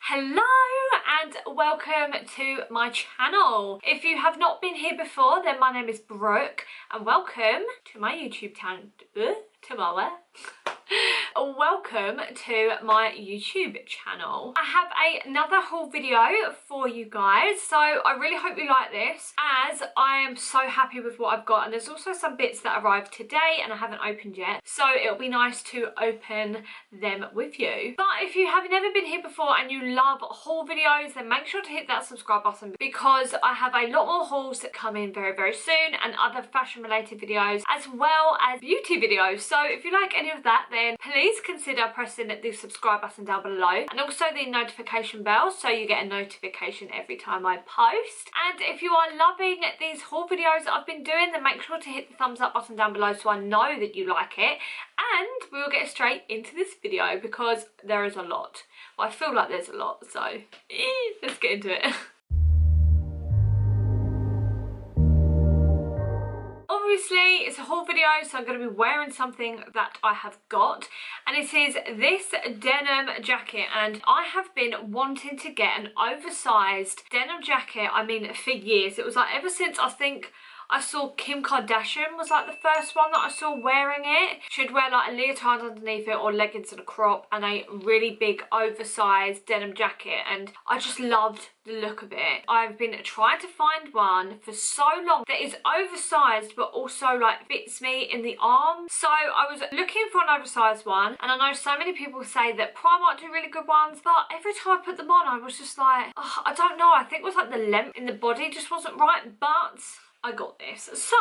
Hello and welcome to my channel. If you have not been here before, then my name is Brooke and welcome to my YouTube channel. Welcome to my YouTube channel. I have another haul video for you guys, so I really hope you like this, as I am so happy with what I've got, and there's also some bits that arrived today and I haven't opened yet, so it'll be nice to open them with you. But if you have never been here before and you love haul videos, then make sure to hit that subscribe button, because I have a lot more hauls that come in very soon, and other fashion related videos as well as beauty videos. So if you like any of that, then please consider pressing the subscribe button down below, and also the notification bell so you get a notification every time I post. And if you are loving these haul videos that I've been doing, then make sure to hit the thumbs up button down below so I know that you like it. And we will get straight into this video because there is a lot. Well, I feel like there's a lot, so let's get into it. Obviously, it's a haul video, so I'm going to be wearing something that I have got, and it is this denim jacket. And I have been wanting to get an oversized denim jacket, I mean, for years. It was like ever since I think I saw Kim Kardashian was like the first one that I saw wearing it. She'd wear like a leotard underneath it, or leggings and a crop, and a really big oversized denim jacket, and I just loved the look of it. I've been trying to find one for so long that is oversized but also like fits me in the arm. So I was looking for an oversized one, and I know so many people say that Primark do really good ones, but every time I put them on I was just like, oh, I don't know, I think it was like the length in the body just wasn't right, but I got this. So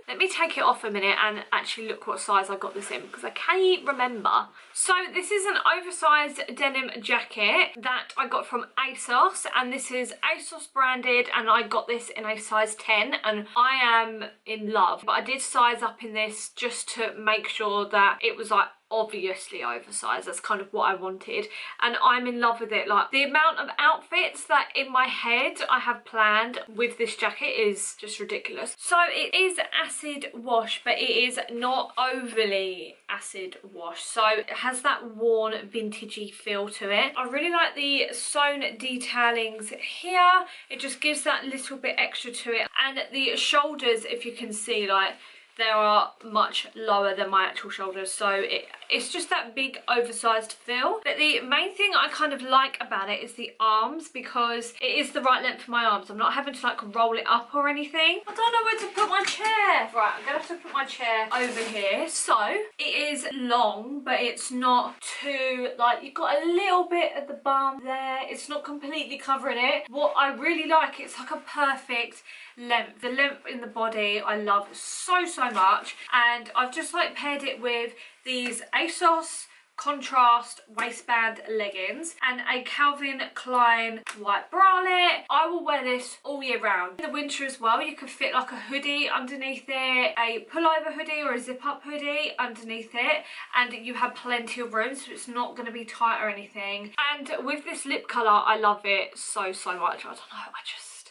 let me take it off a minute and actually look what size I got this in, because I can't remember. So this is an oversized denim jacket that I got from Asos, and this is Asos branded, and I got this in a size 10, and I am in love. But I did size up in this just to make sure that it was like obviously oversized. That's kind of what I wanted, and I'm in love with it. Like, the amount of outfits that in my head I have planned with this jacket is just ridiculous. So it is acid wash, but it is not overly acid wash, so it has that worn vintagey feel to it. I really like the sewn detailings here. It just gives that little bit extra to it, and the shoulders, if you can see, like, they are much lower than my actual shoulders, so it's just that big oversized feel. But the main thing I kind of like about it is the arms, because it is the right length for my arms. I'm not having to like roll it up or anything. I don't know where to put my chair. Right, I'm gonna have to put my chair over here. So it is long, but it's not too, like, you've got a little bit at the bum there. It's not completely covering it. What I really like, it's like a perfect length. The length in the body I love so much, and I've just like paired it with these Asos contrast waistband leggings and a Calvin Klein white bralette. I will wear this all year round. In the winter as well, you could fit like a hoodie underneath it, a pullover hoodie or a zip up hoodie underneath it, and you have plenty of room, so it's not going to be tight or anything. And with this lip colour, I love it so much. I don't know,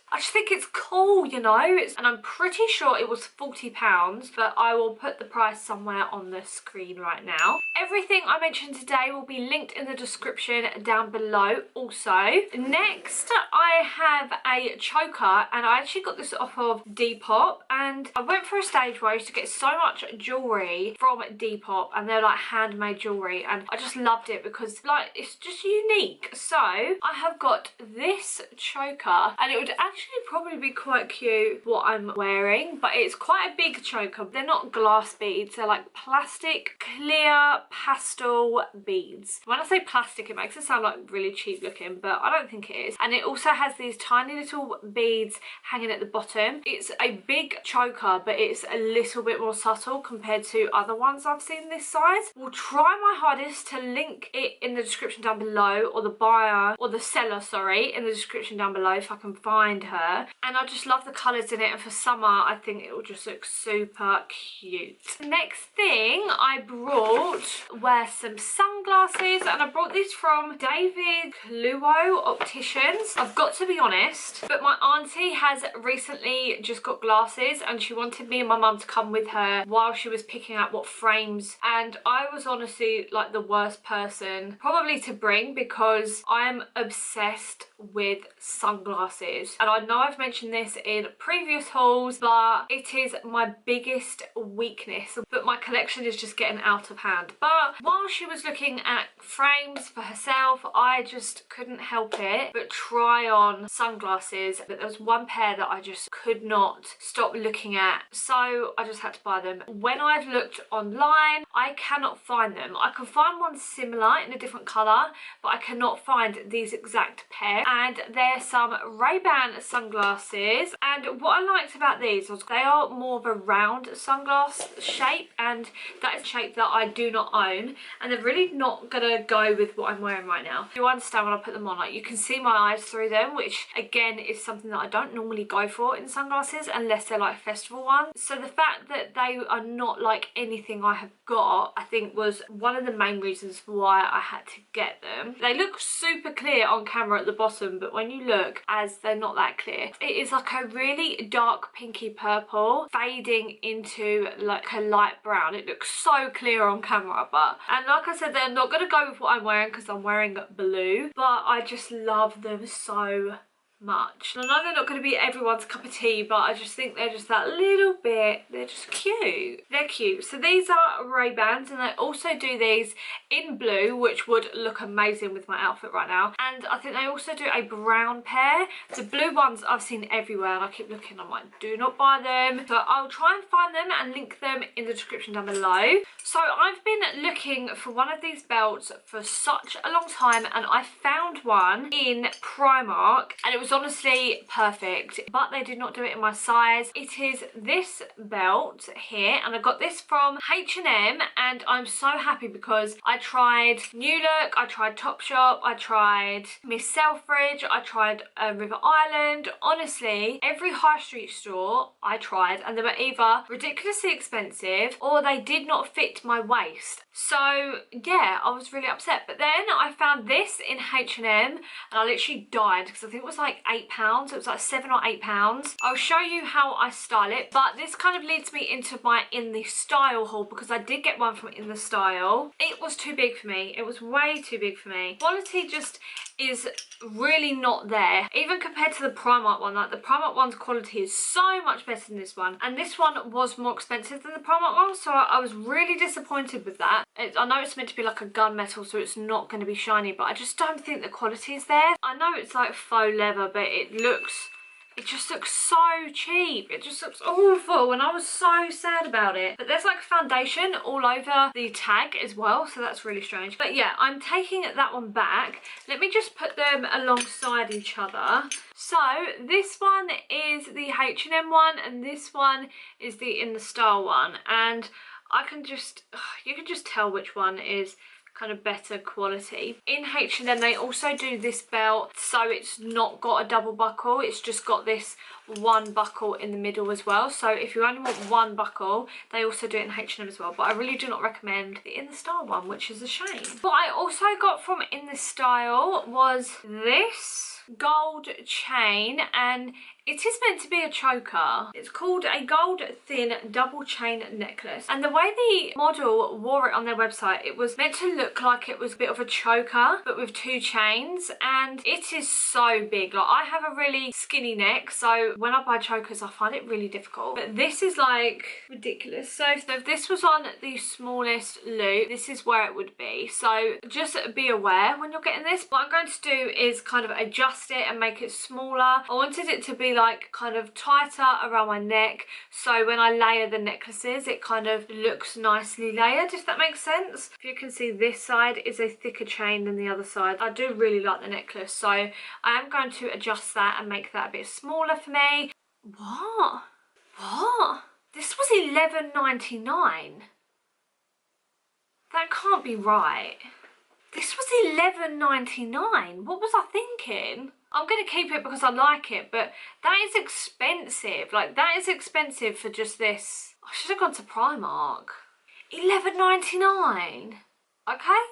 I just think it's cool, you know. And I'm pretty sure it was £40, but I will put the price somewhere on the screen right now. Everything I mentioned today will be linked in the description down below also. Next, I have a choker, and I actually got this off of Depop, and I went for a stage where I used to get so much jewellery from Depop, and they're like handmade jewellery, and I just loved it because like it's just unique. So I have got this choker, and it would actually probably be quite cute what I'm wearing, but it's quite a big choker. They're not glass beads, they're like plastic clear pastel beads. When I say plastic, it makes it sound like really cheap looking, but I don't think it is. And it also has these tiny little beads hanging at the bottom. It's a big choker, but it's a little bit more subtle compared to other ones I've seen this size. We'll try my hardest to link it in the description down below, or the buyer, or the seller, sorry, in the description down below if I can find her. her, and I just love the colours in it, and for summer I think it will just look super cute. The next thing I brought were some sunglasses, and I brought these from David Cluo Opticians. I've got to be honest, but my auntie has recently just got glasses and she wanted me and my mum to come with her while she was picking out what frames, and I was honestly like the worst person probably to bring because I am obsessed with sunglasses, and I know I've mentioned this in previous hauls, but it is my biggest weakness. But my collection is just getting out of hand. But while she was looking at frames for herself, I just couldn't help it but try on sunglasses. But there was one pair that I just could not stop looking at, so I just had to buy them. When I've looked online, I cannot find them. I can find one similar in a different colour, but I cannot find these exact pair. And they're some Ray-Ban sunglasses, and what I liked about these was they are more of a round sunglass shape, and that is a shape that I do not own, and they're really not gonna go with what I'm wearing right now. You understand when I put them on, like you can see my eyes through them, which again is something that I don't normally go for in sunglasses unless they're like festival ones. So the fact that they are not like anything I have got, I think was one of the main reasons why I had to get them. They look super clear on camera at the bottom, but when you look, as they're not that clear, it is like a really dark pinky purple fading into like a light brown. It looks so clear on camera, but, and like I said, they're not going to go with what I'm wearing because I'm wearing blue, but I just love them so much. And I know they're not going to be everyone's cup of tea, but I just think they're just that little bit, they're just cute. They're cute. So these are Ray-Bans, and they also do these in blue, which would look amazing with my outfit right now. And I think they also do a brown pair. The blue ones I've seen everywhere, and I keep looking, I'm like, do not buy them. So I'll try and find them and link them in the description down below. So I've been looking for one of these belts for such a long time, and I found one in Primark, and it was honestly perfect, but they did not do it in my size. It is this belt here, and I got this from H&M, and I'm so happy because I tried New Look, I tried Topshop, I tried Miss Selfridge, I tried River Island. Honestly, every high street store I tried, and they were either ridiculously expensive or they did not fit my waist. So yeah, I was really upset. But then I found this in H&M, and I literally died because I think it was like £8. It was like £7 or £8. I'll show you how I style it, but this kind of leads me into my InTheStyle haul because I did get one from InTheStyle. It was too big for me. It was way too big for me. Quality just is really not there, even compared to the Primark one. Like the Primark one's quality is so much better than this one, and this one was more expensive than the Primark one, so I was really disappointed with that. I know it's meant to be like a gunmetal, so it's not going to be shiny, but I just don't think the quality is there. I know it's like faux leather, but it just looks so cheap. It just looks awful, and I was so sad about it. But there's like foundation all over the tag as well, so that's really strange. But yeah, I'm taking that one back. Let me just put them alongside each other. So this one is the H&M one, and this one is the InTheStyle one, and I can just, you can just tell which one is kind of better quality. In H&M they also do this belt, so it's not got a double buckle, it's just got this one buckle in the middle as well. So if you only want one buckle, they also do it in H&M as well, but I really do not recommend the InTheStyle one, which is a shame. What I also got from InTheStyle was this gold chain, and it is meant to be a choker. It's called a gold thin double chain necklace, and the way the model wore it on their website, it was meant to look like it was a bit of a choker but with two chains, and it is so big. Like I have a really skinny neck, so when I buy chokers I find it really difficult, but this is like ridiculous. So if this was on the smallest loop, this is where it would be. So just be aware when you're getting this. What I'm going to do is kind of adjust it and make it smaller. I wanted it to be like kind of tighter around my neck, so when I layer the necklaces it kind of looks nicely layered, if that makes sense. If you can see, this side is a thicker chain than the other side. I do really like the necklace, so I am going to adjust that and make that a bit smaller for me. What? This was $11.99. That can't be right. This was $11.99. What was I thinking? I'm going to keep it because I like it, but that is expensive. Like, that is expensive for just this. I should have gone to Primark. $11.99. Okay.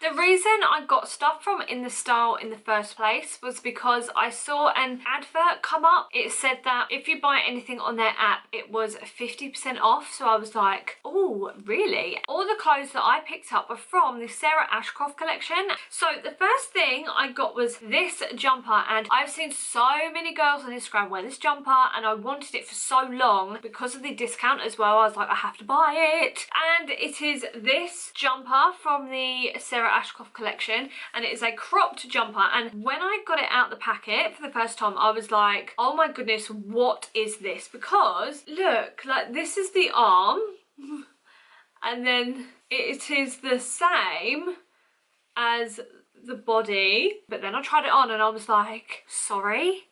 The reason I got stuff from InTheStyle in the first place was because I saw an advert come up. It said that if you buy anything on their app, it was 50% off. So I was like, oh, really? All the clothes that I picked up were from the ASHCROFT collection. So the first thing I got was this jumper, and I've seen so many girls on Instagram wear this jumper, and I wanted it for so long because of the discount as well. I was like, I have to buy it. And it is this jumper from the ASHCROFT collection, and it is a cropped jumper. And when I got it out the packet for the first time, I was like, oh my goodness, what is this? Because look, like, this is the arm and then it is the same as the body. But then I tried it on and I was like, sorry,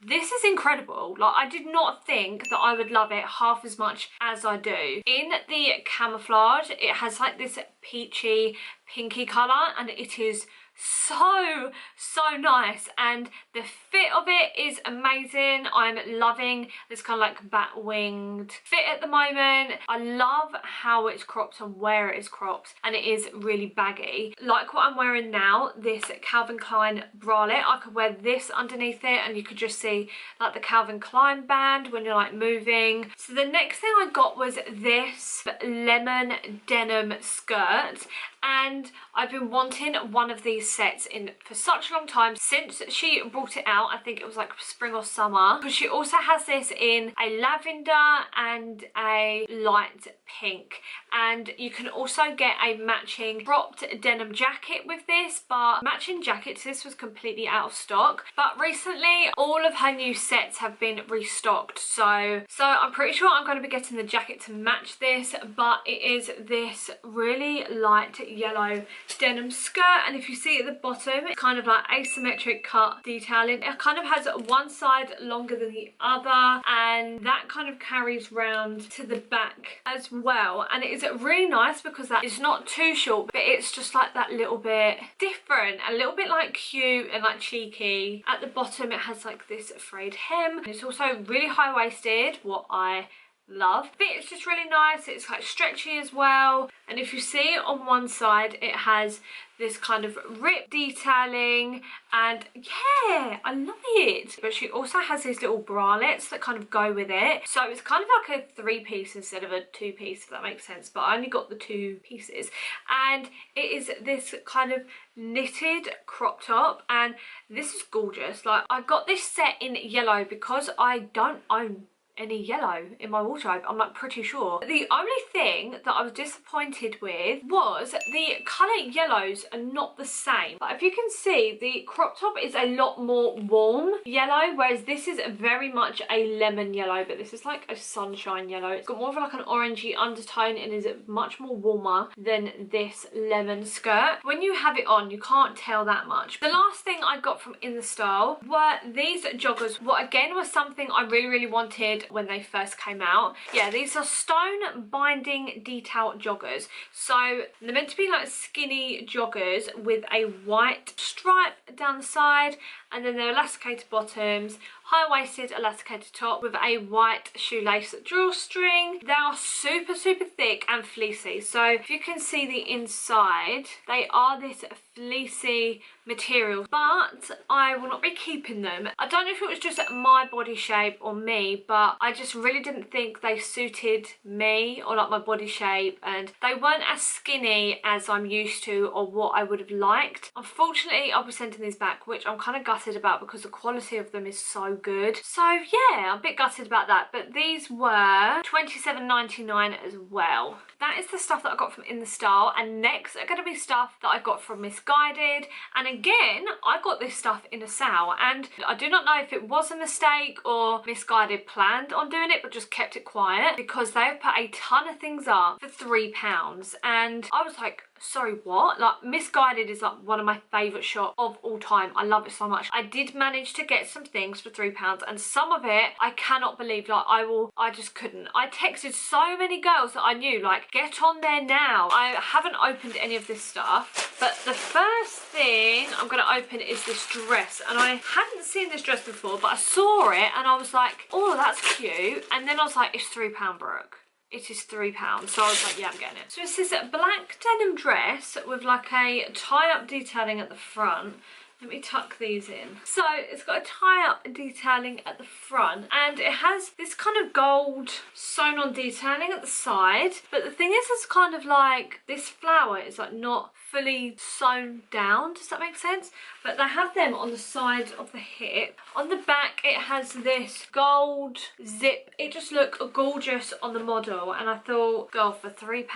this is incredible. Like, I did not think that I would love it half as much as I do. In the camouflage, it has like this peachy, pinky colour, and it is so nice, and the fit of it is amazing. I'm loving this kind of like bat winged fit at the moment. I love how it's cropped and where it is cropped, and it is really baggy, like what I'm wearing now, this Calvin Klein bralette. I could wear this underneath it and you could just see like the Calvin Klein band when you're like moving. So the next thing I got was this lemon denim skirt, and I've been wanting one of these sets in for such a long time, since she brought it out. I think it was like spring or summer, because she also has this in a lavender and a light pink, and you can also get a matching cropped denim jacket with this, but matching jackets, this was completely out of stock. But recently all of her new sets have been restocked, so I'm pretty sure I'm going to be getting the jacket to match this. But it is this really light yellow denim skirt, and if you see at the bottom, it's kind of like asymmetric cut detailing. It kind of has one side longer than the other, and that kind of carries round to the back as well. And it is really nice because that is not too short, but it's just like that little bit different, a little bit like cute and like cheeky. At the bottom it has like this frayed hem, and it's also really high-waisted, what I love. But it's just really nice. It's like stretchy as well, and if you see on one side it has this kind of rip detailing, and yeah, I love it. But she also has these little bralettes that kind of go with it, so it's kind of like a 3-piece instead of a 2-piece, if that makes sense. But I only got the 2 pieces, and it is this kind of knitted crop top, and this is gorgeous. Like, I got this set in yellow because I don't own any yellow in my wardrobe, I'm like pretty sure. The only thing that I was disappointed with was the colour yellows are not the same. But if you can see, the crop top is a lot more warm yellow, whereas this is very much a lemon yellow, but this is like a sunshine yellow. It's got more of like an orangey undertone and is much more warmer than this lemon skirt. When you have it on, you can't tell that much. The last thing I got from InTheStyle were these joggers, what again was something I really wanted when they first came out. Yeah, these are stone binding detail joggers. So they're meant to be like skinny joggers with a white stripe down the side, and then they're elasticated bottoms, high-waisted elasticated top with a white shoelace drawstring. They are super thick and fleecy. So if you can see the inside, they are this fleecy material, but I will not be keeping them. I don't know if it was just my body shape or me, but I just really didn't think they suited me or like my body shape, and they weren't as skinny as I'm used to or what I would have liked. Unfortunately, I'll be sending these back, which I'm kind of gutted about because the quality of them is so good. So yeah, I'm a bit gutted about that. But these were $27.99 as well. That is the stuff that I got from InTheStyle, and next are going to be stuff that I got from Missguided. And again, I got this stuff in a sale, and I do not know if it was a mistake or Missguided planned on doing it but just kept it quiet, because they've put a ton of things up for £3, and I was like, sorry, what? Like, Missguided is like one of my favourite shops of all time. I love it so much. I did manage to get some things for £3 and some of it I cannot believe. Like, I just couldn't. I texted so many girls that I knew, like, get on there now. I haven't opened any of this stuff, but the first thing I'm going to open is this dress, and I hadn't seen this dress before, but I saw it and I was like, oh, that's cute. And then I was like, it's £3, Brooke. It is £3, so I was like, yeah, I'm getting it. So it's this black denim dress with like a tie-up detailing at the front. Let me tuck these in. So it's got a tie-up detailing at the front, and it has this kind of gold sewn on detailing at the side. But the thing is, it's kind of like this flower is like not fully sewn down. Does that make sense? But they have them on the side of the hip. On the back, it has this gold zip. It just looked gorgeous on the model, and I thought, girl, for £3,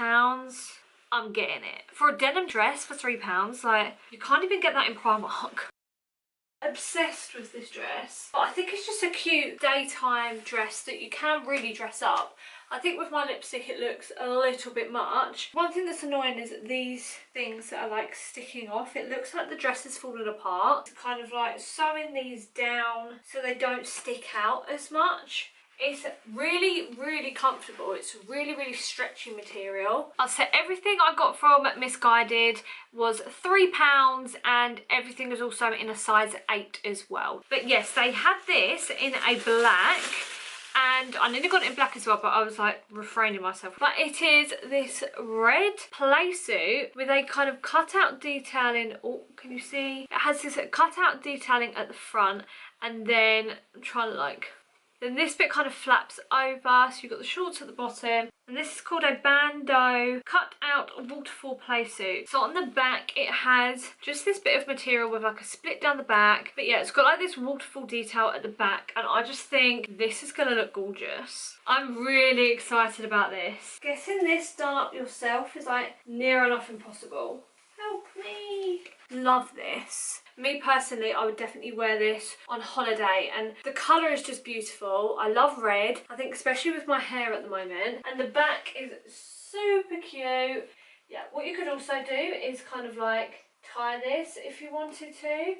I'm getting it. For a denim dress for £3, like, you can't even get that in Primark. Obsessed with this dress. But I think it's just a cute daytime dress that you can really dress up. I think with my lipstick it looks a little bit much. One thing that's annoying is these things that are like sticking off. It looks like the dress is falling apart. It's kind of like sewing these down so they don't stick out as much. It's really, really comfortable. It's really stretchy material. I'll say everything I got from Missguided was £3, and everything is also in a size 8 as well. But yes, they had this in a black, and I nearly got it in black as well, but I was like refraining myself. But it is this red playsuit with a kind of cutout detailing. Oh, can you see? It has this cutout detailing at the front, and then I'm trying to like... Then this bit kind of flaps over, so you've got the shorts at the bottom. And this is called a bandeau cut out waterfall playsuit. So on the back it has just this bit of material with like a split down the back. But yeah, it's got like this waterfall detail at the back, and I just think this is going to look gorgeous. I'm really excited about this. Getting this done up yourself is like near enough impossible. Help me. Love this. Me personally, I would definitely wear this on holiday, and the colour is just beautiful. I love red, I think especially with my hair at the moment, and the back is super cute. Yeah, what you could also do is kind of like tie this if you wanted to,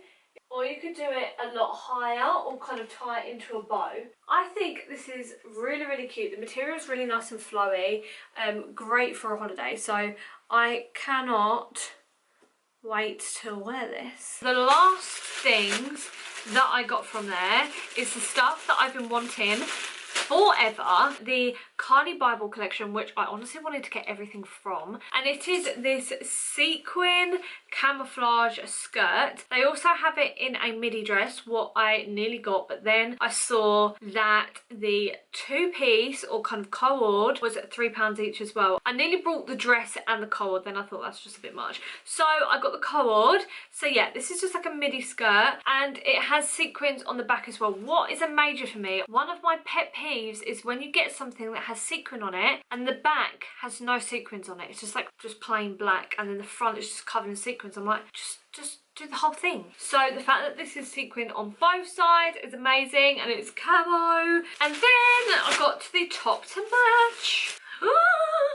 or you could do it a lot higher or kind of tie it into a bow. I think this is really cute. The material is really nice and flowy, great for a holiday, so I cannot wait to wear this. The last things that I got from there is the stuff that I've been wanting forever, the Carli Bible collection, which I honestly wanted to get everything from, and it is this sequin camouflage skirt. They also have it in a midi dress, what I nearly got, but then I saw that the two-piece or kind of co-ord was at £3 each as well. I nearly brought the dress and the co-ord, then I thought that's just a bit much, so I got the co-ord. So yeah, this is just like a midi skirt, and it has sequins on the back as well. What is a major for me, one of my pet peeves is when you get something that has sequin on it and the back has no sequins on it. It's just like just plain black, and then the front is just covered in sequins. I'm like, just do the whole thing. So the fact that this is sequin on both sides is amazing, and it's camo. And then I got the top to match.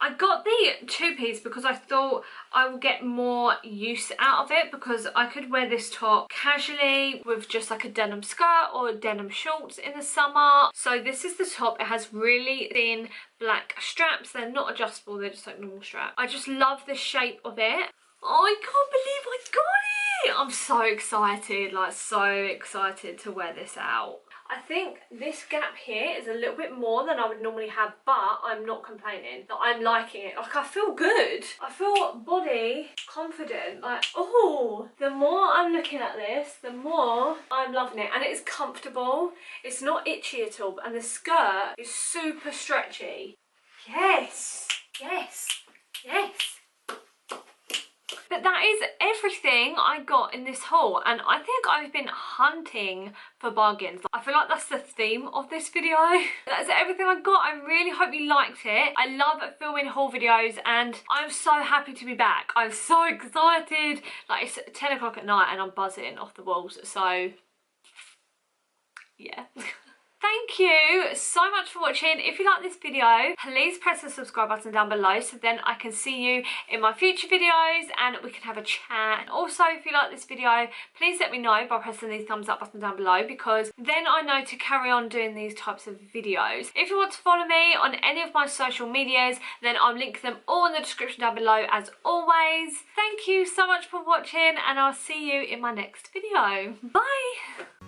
I got the two-piece because I thought I will get more use out of it, because I could wear this top casually with just like a denim skirt or denim shorts in the summer. So this is the top. It has really thin black straps. They're not adjustable, they're just like normal straps. I just love the shape of it. Oh, I can't believe I got it! I'm so excited, like so excited to wear this out. I think this gap here is a little bit more than I would normally have, but I'm not complaining. Like, I'm liking it. Like, I feel good. I feel body confident. Like, oh, the more I'm looking at this, the more I'm loving it. And it is comfortable. It's not itchy at all. And the skirt is super stretchy. Yes, yes, yes. But that is everything I got in this haul, and I think I've been hunting for bargains. I feel like that's the theme of this video. That's everything I got. I really hope you liked it. I love filming haul videos, and I'm so happy to be back. I'm so excited. Like, it's 10 o'clock at night and I'm buzzing off the walls, so yeah. Thank you so much for watching. If you like this video, please press the subscribe button down below so then I can see you in my future videos and we can have a chat. And also, if you like this video, please let me know by pressing the thumbs up button down below, because then I know to carry on doing these types of videos. If you want to follow me on any of my social medias, then I'll link them all in the description down below as always. Thank you so much for watching and I'll see you in my next video. Bye!